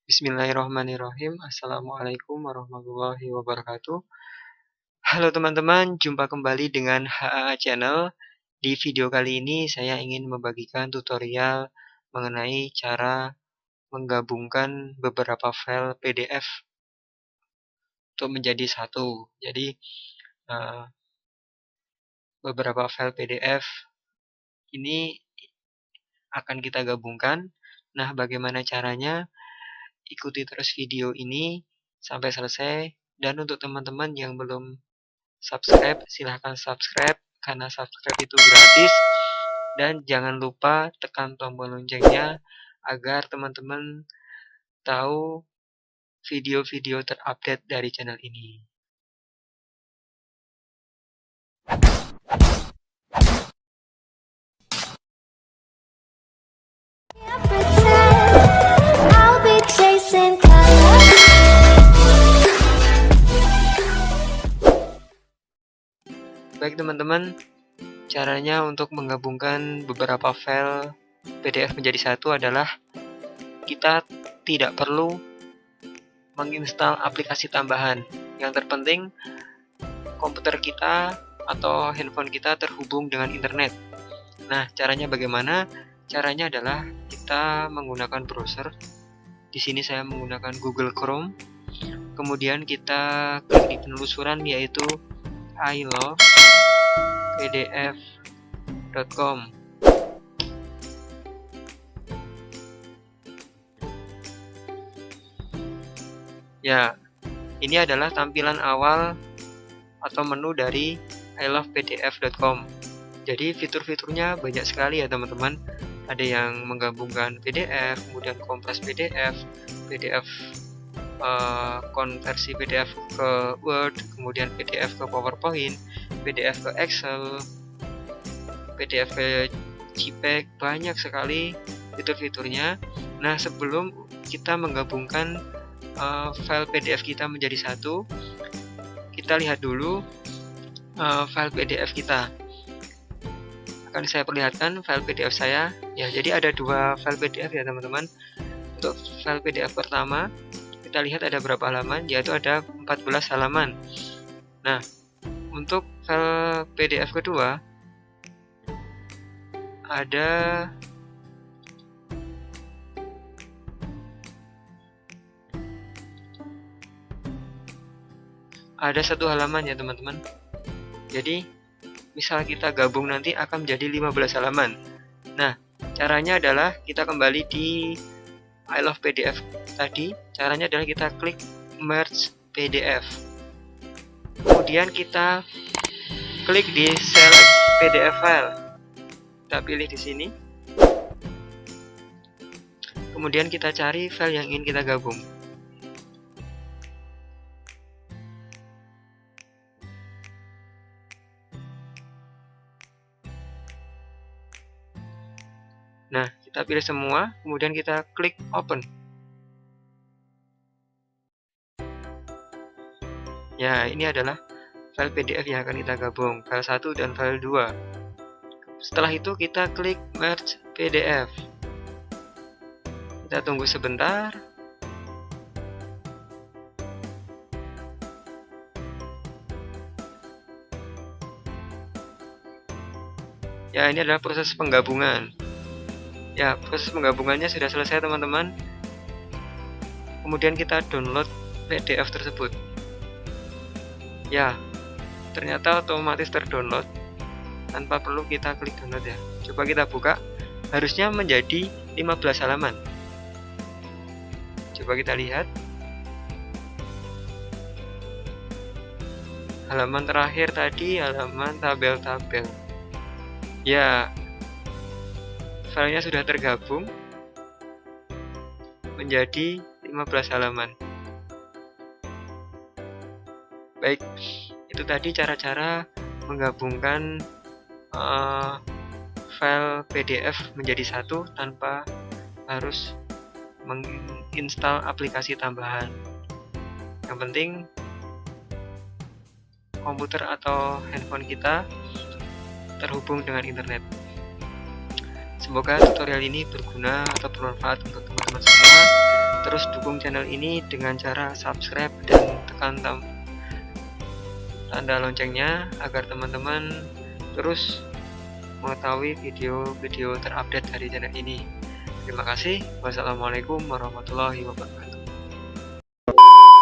Bismillahirrahmanirrahim. Assalamualaikum warahmatullahi wabarakatuh. Halo teman-teman, jumpa kembali dengan HAA Channel. Di video kali ini saya ingin membagikan tutorial mengenai cara menggabungkan beberapa file PDF untuk menjadi satu. Jadi beberapa file PDF ini akan kita gabungkan. Nah, bagaimana caranya? Ikuti terus video ini sampai selesai. Dan untuk teman-teman yang belum subscribe, silahkan subscribe karena subscribe itu gratis. Dan jangan lupa tekan tombol loncengnya agar teman-teman tahu video-video terupdate dari channel ini. Baik teman-teman, caranya untuk menggabungkan beberapa file PDF menjadi satu adalah kita tidak perlu menginstal aplikasi tambahan. Yang terpenting komputer kita atau handphone kita terhubung dengan internet. Nah, caranya bagaimana? Caranya adalah kita menggunakan browser. Di sini saya menggunakan Google Chrome. Kemudian kita klik di penelusuran yaitu ilovepdf.com. Ya, ini adalah tampilan awal atau menu dari ilovepdf.com. Jadi fitur-fiturnya banyak sekali ya teman-teman. Ada yang menggabungkan PDF, kemudian kompres PDF, PDF konversi PDF ke Word, kemudian PDF ke PowerPoint, PDF ke Excel, PDF ke JPEG, banyak sekali fitur-fiturnya. Nah, sebelum kita menggabungkan file PDF kita menjadi satu, kita lihat dulu file PDF kita. Akan saya perlihatkan file PDF saya. Ya, jadi ada dua file PDF ya teman-teman. Untuk file PDF pertama, kita lihat ada berapa halaman, yaitu ada 14 halaman. Nah, untuk file PDF kedua ada satu halaman ya teman-teman. Jadi misal kita gabung nanti akan menjadi 15 halaman. Nah, caranya adalah kita kembali di ilovepdf tadi. Caranya adalah kita klik merge PDF. Kemudian kita klik di select PDF file. Kita pilih di sini. Kemudian kita cari file yang ingin kita gabung. Nah, kita pilih semua, kemudian kita klik open. Ya, ini adalah file PDF yang akan kita gabung, file 1 dan file 2. Setelah itu kita klik merge PDF. Kita tunggu sebentar. Ya, ini adalah proses penggabungan. Ya, proses penggabungannya sudah selesai teman-teman. Kemudian kita download PDF tersebut. Ya, ternyata otomatis terdownload tanpa perlu kita klik download ya. Coba kita buka, harusnya menjadi 15 halaman. Coba kita lihat. Halaman terakhir tadi halaman tabel-tabel. Ya, filenya sudah tergabung menjadi 15 halaman. Baik, itu tadi cara-cara menggabungkan file PDF menjadi satu tanpa harus menginstal aplikasi tambahan. Yang penting komputer atau handphone kita terhubung dengan internet. Semoga tutorial ini berguna atau bermanfaat untuk teman-teman semua. terus dukung channel ini dengan cara subscribe dan tekan tanda loncengnya agar teman-teman terus mengetahui video-video terupdate dari channel ini. Terima kasih. Wassalamualaikum warahmatullahi wabarakatuh.